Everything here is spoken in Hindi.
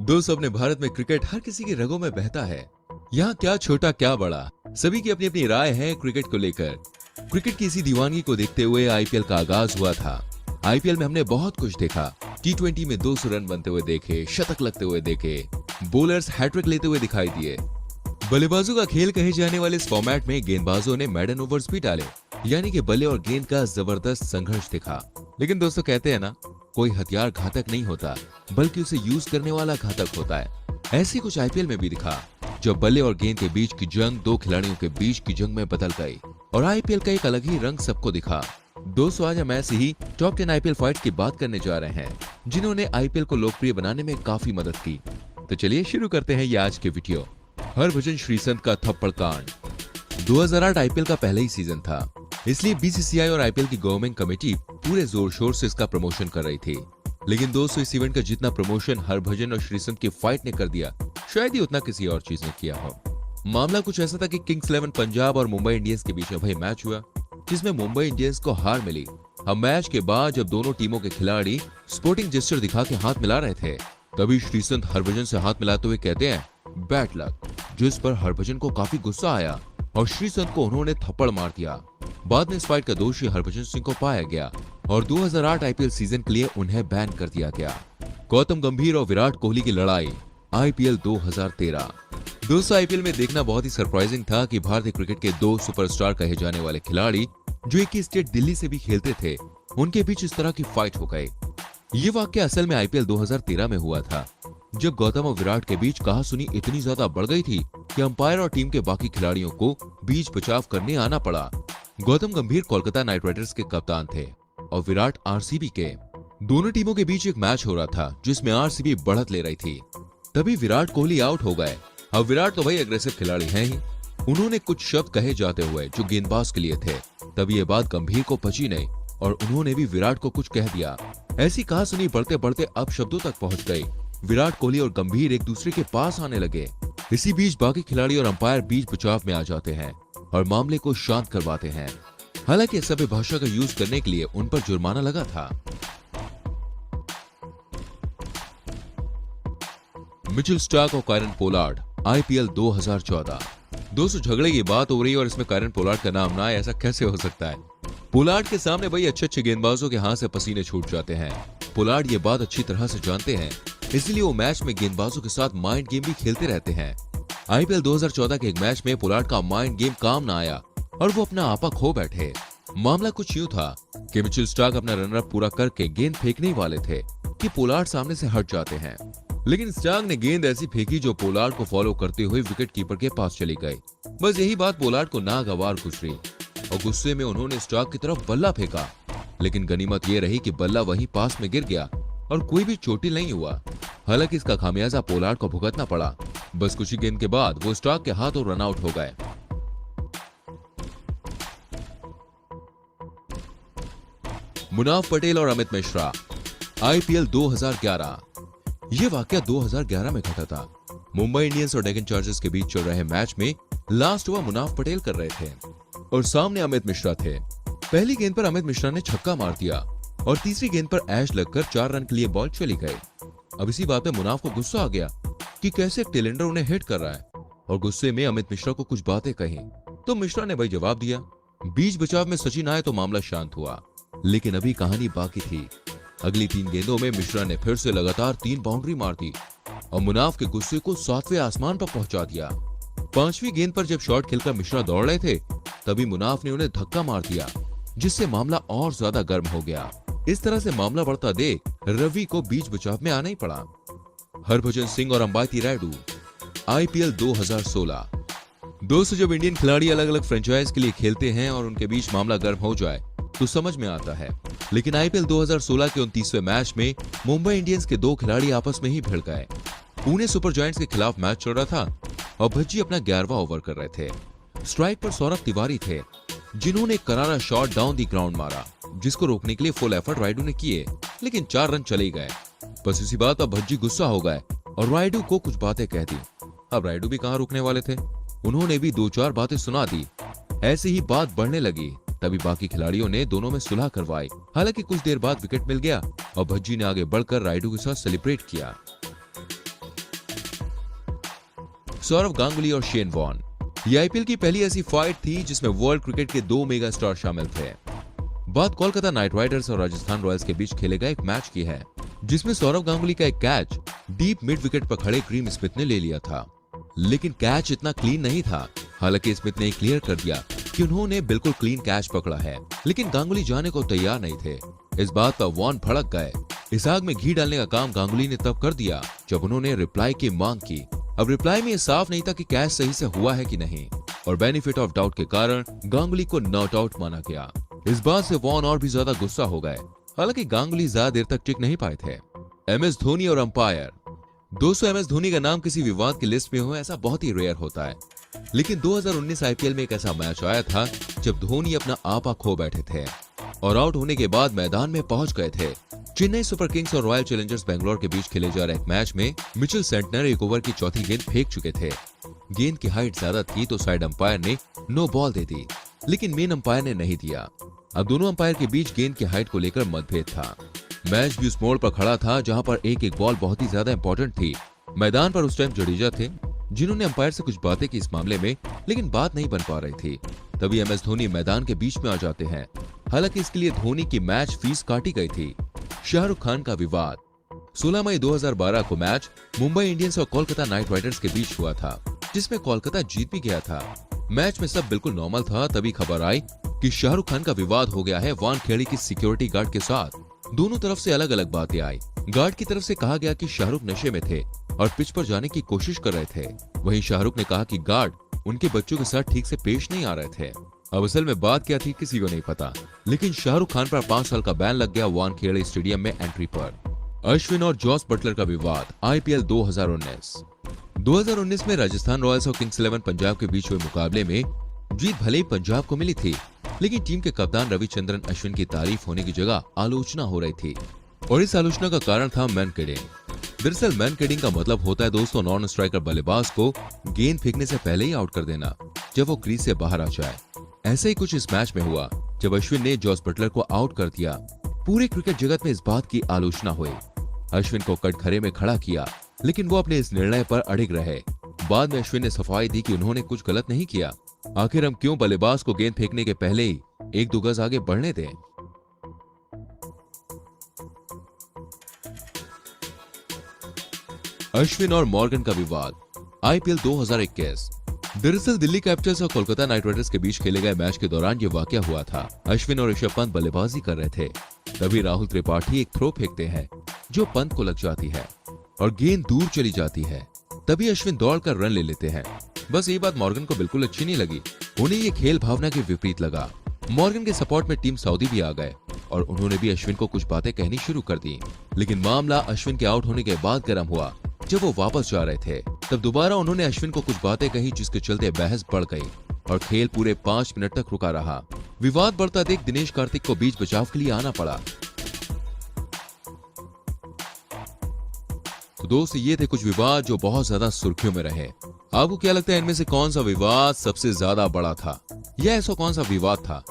दोस्तों, अपने भारत में क्रिकेट हर किसी के रगों में बहता है। यहाँ क्या छोटा क्या बड़ा, सभी की अपनी अपनी राय है क्रिकेट को लेकर। क्रिकेट की इसी दीवानगी को देखते हुए आईपीएल का आगाज हुआ था। आईपीएल में हमने बहुत कुछ देखा। टी20 में 200 रन बनते हुए देखे, शतक लगते हुए देखे, बॉलर्स हैट्रिक लेते हुए दिखाई दिए। बल्लेबाजों का खेल कहे जाने वाले इस फॉर्मेट में गेंदबाजों ने मैडन ओवर्स भी डाले, यानी कि बल्ले और गेंद का जबरदस्त संघर्ष दिखा। लेकिन दोस्तों, कहते हैं ना, कोई हथियार घातक नहीं होता, बल्कि उसे यूज करने वाला घातक होता है। ऐसी कुछ आईपीएल में भी दिखा, जब बल्ले और गेंद के बीच की जंग दो खिलाड़ियों के बीच की जंग में बदल गई और आईपीएल का एक अलग ही रंग सबको दिखा। दोस्तों, आज हम ऐसे ही टॉप 10 आईपीएल फाइट की बात करने जा रहे हैं, जिन्होंने आईपीएल को लोकप्रिय बनाने में काफी मदद की। तो चलिए शुरू करते हैं ये आज के वीडियो। हरभजन श्रीसंत का थप्पड़ कांड। 2008 आईपीएल का पहला ही सीजन था, इसलिए बीसीसीआई और आईपीएल की गवर्निंग कमेटी पूरे जोर शोर से इसका प्रमोशन कर रही थी। लेकिन दोस्तों, इस इवेंट का जितना प्रमोशन हरभजन और श्रीसंत की फाइट ने कर दिया, शायद ही उतना किसी और चीज ने किया हो। मामला कुछ ऐसा था कि किंग्स 11 पंजाब और मुंबई इंडियंस के बीच में भाई मैच हुआ, जिसमें मुंबई इंडियंस को हार मिली। हम मैच के बाद जब दोनों टीमों के खिलाड़ी स्पोर्टिंग जेस्चर दिखा के हाथ मिला रहे थे, तभी श्रीसंत हरभजन से हाथ मिलाते हुए कहते हैं बैड लक, जिस पर हरभजन को काफी गुस्सा आया और श्रीसंत को उन्होंने थप्पड़ मार दिया। बाद में इस फाइट का दोषी हरभजन सिंह को पाया गया और 2008 आईपीएल सीजन के लिए उन्हें बैन कर दिया गया। गौतम गंभीर और विराट कोहली की लड़ाई, आईपीएल 2013। दोस्तों, आईपीएल में देखना बहुत ही सरप्राइजिंग था कि भारतीय क्रिकेट के दो सुपरस्टार कहे जाने वाले खिलाड़ी, जो एक ही स्टेट दिल्ली से भी खेलते थे, उनके बीच इस तरह की फाइट हो गई। ये वाकया असल में आईपीएल 2013 में हुआ था, जब गौतम और विराट के बीच कहासुनी इतनी ज्यादा बढ़ गई थी कि अंपायर और टीम के बाकी खिलाड़ियों को बीच बचाव करने आना पड़ा। गौतम गंभीर कोलकाता नाइट राइडर्स के कप्तान थे और विराट आरसीबी के। दोनों टीमों के बीच एक मैच हो रहा था, जिसमें आरसीबी बढ़त ले रही थी। तभी विराट कोहली आउट हो गए। अब विराट तो भाई एग्रेसिव खिलाड़ी हैं ही, उन्होंने कुछ शब्द कहे जाते हुए जो गेंदबाज के लिए थे। तब ये बात गंभीर को पची नहीं और उन्होंने भी विराट को कुछ कह दिया। ऐसी कहासुनी बढ़ते बढ़ते अब शब्दों तक पहुंच गई। विराट कोहली और गंभीर एक दूसरे के पास आने लगे। इसी बीच बाकी खिलाड़ी और अंपायर बीच बचाव में आ जाते हैं और मामले को शांत करवाते हैं। हालांकि सभ्य भाषा का यूज करने के लिए उन पर जुर्माना लगा था। मिचेल स्टार्क और कायरन पोलार्ड, आईपीएल 2014। दोस्तों, झगड़े की बात हो रही है और इसमें कायरन पोलार्ड का नाम ना आए, ऐसा कैसे हो सकता है। पोलार्ड के सामने भाई अच्छे अच्छे गेंदबाजों के हाथ से पसीने छूट जाते हैं। पोलार्ड ये बात अच्छी तरह से जानते हैं, इसलिए वो मैच में गेंदबाजों के साथ माइंड गेम भी खेलते रहते हैं। आईपीएल 2014 के एक मैच में पोलार्ड का माइंड गेम काम ना आया और वो अपना आपा खो बैठे। मामला कुछ यूं था कि मिचेल स्टार्क अपना रनअप पूरा करके गेंद फेंकने वाले थे कि पोलार्ड सामने से हट जाते हैं, लेकिन स्टार्क ने गेंद ऐसी फेंकी जो पोलार्ड को फॉलो करते हुए विकेट कीपर के पास चली गई। बस यही बात पोलार्ड को नागवार गुजरी और गुस्से में उन्होंने स्टार्क की तरफ बल्ला फेंका। लेकिन गनीमत ये रही कि बल्ला वहीं पास में गिर गया और कोई भी चोटिल नहीं हुआ। हालांकि इसका खामियाजा पोलार्ड को भुगतना पड़ा। बस कुछ ही गेंद के बाद वो स्टार्क के हाथों रन आउट हो गए। मुनाफ पटेल और अमित मिश्रा, आईपीएल 2011। ये वाकया 2011 में घटा था। मुंबई इंडियंस और डेक्कन चार्जर्स के बीच चल रहे मैच में लास्ट ओवर मुनाफ पटेल कर रहे थे और सामने अमित मिश्रा थे। पहली गेंद पर अमित मिश्रा ने छक्का मार दिया और तीसरी गेंद पर ऐश लगकर 4 रन के लिए बॉल चली गई। अब इसी बात पे मुनाफ को गुस्सा आ गया कि कैसे एक टेलेंडर उन्हें हिट कर रहा है और गुस्से में अमित मिश्रा को कुछ बातें कही तो मिश्रा ने भाई जवाब दिया। बीच बचाव में सचिन आए तो मामला शांत हुआ, लेकिन अभी कहानी बाकी थी। अगली 3 गेंदों में मिश्रा ने फिर से लगातार 3 बाउंड्री मार दी और मुनाफ के गुस्से को 7वें आसमान पर पहुंचा दिया। 5वीं गेंद पर जब शॉट खेलकर मिश्रा दौड़ रहे थे, तभी मुनाफ ने उन्हें धक्का मार दिया, जिससे मामला और ज्यादा गर्म हो गया। इस तरह से मामला बढ़ता देख रवि को बीच बचाव में आना ही पड़ा। हरभजन सिंह और अंबाती रायडू, आईपीएल 2016। दोस्तों, जब इंडियन खिलाड़ी अलग अलग फ्रेंचाइज के लिए खेलते हैं और उनके बीच मामला गर्म हो जाए तो समझ में आता है। लेकिन आईपीएल 2016 के 29वें मैच में मुंबई इंडियंस के 2 खिलाड़ी आपस में ही भिड़ गए। पुणे सुपर जायंट्स के खिलाफ मैच चल रहा था और भज्जी अपना 11वां ओवर कर रहे थे। स्ट्राइक पर सौरभ तिवारी थे, जिन्होंने करारा शॉट डाउन दी ग्राउंड मारा, जिसको रोकने के लिए फुल एफर्ट रायडू ने किए, लेकिन 4 रन चले गए। बस इसी बात पर भज्जी गुस्सा हो गए और रायडू को कुछ बातें कह दी। अब रायडू भी कहां रुकने वाले थे, उन्होंने भी 2-4 बातें सुना दी। ऐसे ही बात बढ़ने लगी तभी बाकी खिलाड़ियों ने दोनों में सुलह करवाई। हालांकि कुछ देर बाद विकेट मिल गया और भज्जी ने आगे बढ़कर रायडू के साथ सेलिब्रेट किया। सौरव गांगुली और शेन वॉर्न, ये आईपीएल की पहली ऐसी फाइट थी जिसमें वर्ल्ड क्रिकेट के 2 मेगा स्टार शामिल थे। बात कोलकाता नाइट राइडर्स और राजस्थान रॉयल्स के बीच खेले गए एक मैच की है, जिसमें सौरव गांगुली का एक कैच डीप मिड विकेट पर खड़े ग्रीम स्मिथ ने ले लिया था, लेकिन कैच इतना क्लीन नहीं था। हालांकि स्मिथ ने क्लियर कर दिया कि उन्होंने बिल्कुल क्लीन कैच पकड़ा है, लेकिन गांगुली जाने को तैयार नहीं थे। इस बात पर वॉर्न भड़क गए। इस आग में घी डालने का काम गांगुली ने तब कर दिया जब उन्होंने रिप्लाई की मांग की। अब रिप्लाई में ये साफ नहीं था कि कैच सही से हुआ है कि नहीं, और बेनिफिट ऑफ डाउट के कारण गांगुली को नॉट आउट माना गया। इस बात से वॉर्न और भी ज्यादा गुस्सा हो गए। हालांकि गांगुली ज्यादा देर तक टिक नहीं पाए थे। MS धोनी और अंपायर। दोस्तों, MS धोनी का नाम किसी विवाद की लिस्ट में हो ऐसा बहुत ही रेयर होता है, लेकिन 2019 आईपीएल में एक ऐसा मैच आया था जब धोनी अपना आपा खो बैठे थे और आउट होने के बाद मैदान में पहुंच गए थे। चेन्नई सुपर किंग्स और रॉयल चैलेंजर्स बेंगलोर के बीच खेले जा रहे एक मैच में मिचेल सेंटनर एक ओवर की चौथी गेंद फेंक चुके थे। गेंद की हाइट ज्यादा थी तो साइड अंपायर ने नो बॉल दे दी, लेकिन मेन अंपायर ने नहीं दिया। अब दोनों अंपायर के बीच गेंद की हाइट को लेकर मतभेद था। मैच भी उस मोड़ पर खड़ा था जहां पर एक एक बॉल बहुत ही ज्यादा इंपॉर्टेंट थी। मैदान पर उस टाइम जडेजा थे जिन्होंने अंपायर से कुछ बातें की इस मामले में, लेकिन बात नहीं बन पा रही थी। तभी MS धोनी मैदान के बीच में आ जाते हैं। हालांकि इसके लिए धोनी की मैच फीस काटी गई थी। शाहरुख खान का विवाद। 16 मई 2012 को मैच मुंबई इंडियंस और कोलकाता नाइट राइडर्स के बीच हुआ था, जिसमें कोलकाता जीत भी गया था। मैच में सब बिल्कुल नॉर्मल था, तभी खबर आई कि शाहरुख खान का विवाद हो गया है वानखेड़े की सिक्योरिटी गार्ड के साथ। दोनों तरफ से अलग अलग बातें आई। गार्ड की तरफ से कहा गया कि शाहरुख नशे में थे और पिच पर जाने की कोशिश कर रहे थे। वहीं शाहरुख ने कहा कि गार्ड उनके बच्चों के साथ ठीक से पेश नहीं आ रहे थे। अब असल में बात क्या थी किसी को नहीं पता, लेकिन शाहरुख खान पर 5 साल का बैन लग गया वानखेड़े स्टेडियम में एंट्री पर। अश्विन और जॉस बटलर का विवाद। आईपीएल 2019 में राजस्थान रॉयल्स और किंग्स 11 पंजाब के बीच हुए मुकाबले में जीत भले ही पंजाब को मिली थी, लेकिन टीम के कप्तान रविचंद्रन अश्विन की तारीफ होने की जगह आलोचना हो रही थी, और इस आलोचना का कारण था मैन किडिंग। दरअसल मैन किडिंग का मतलब होता है दोस्तों नॉन स्ट्राइकर बल्लेबाज को गेंद फेंकने से पहले ही आउट कर देना जब वो क्रीज से बाहर आ जाए। ऐसे ही कुछ इस मैच में हुआ जब अश्विन ने जॉस बटलर को आउट कर दिया। पूरे क्रिकेट जगत में इस बात की आलोचना हुई। अश्विन को कटघरे में खड़ा किया, लेकिन वो अपने इस निर्णय पर अड़िग रहे। बाद में अश्विन ने सफाई दी कि उन्होंने कुछ गलत नहीं किया। आखिर हम क्यों बल्लेबाज को गेंद फेंकने के पहले ही 1-2 गज आगे बढ़ने दें। अश्विन और मॉर्गन का विवाद। आईपीएल 2021। दरअसल दिल्ली कैपिटल्स और कोलकाता नाइट राइडर्स के बीच खेले गए मैच के दौरान ये वाकया हुआ था। अश्विन और ऋषभ पंत बल्लेबाजी कर रहे थे, तभी राहुल त्रिपाठी एक थ्रो फेंकते हैं जो पंत को लग जाती है और गेंद दूर चली जाती है। तभी अश्विन दौड़कर रन ले लेते हैं। बस ये बात मॉर्गन को बिल्कुल अच्छी नहीं लगी। उन्हें ये खेल भावना के विपरीत लगा। मॉर्गन के सपोर्ट में टीम सऊदी भी आ गए और उन्होंने भी अश्विन को कुछ बातें कहनी शुरू कर दी। लेकिन मामला अश्विन के आउट होने के बाद गर्म हुआ। जब वो वापस जा रहे थे तब दोबारा उन्होंने अश्विन को कुछ बातें कही, जिसके चलते बहस बढ़ गई और खेल पूरे 5 मिनट तक रुका रहा। विवाद बढ़ता देख दिनेश कार्तिक को बीच बचाव के लिए आना पड़ा। तो दोस्त, ये थे कुछ विवाद जो बहुत ज्यादा सुर्खियों में रहे। आपको क्या लगता है इनमें से कौन सा विवाद सबसे ज्यादा बड़ा था, या ऐसा कौन सा विवाद था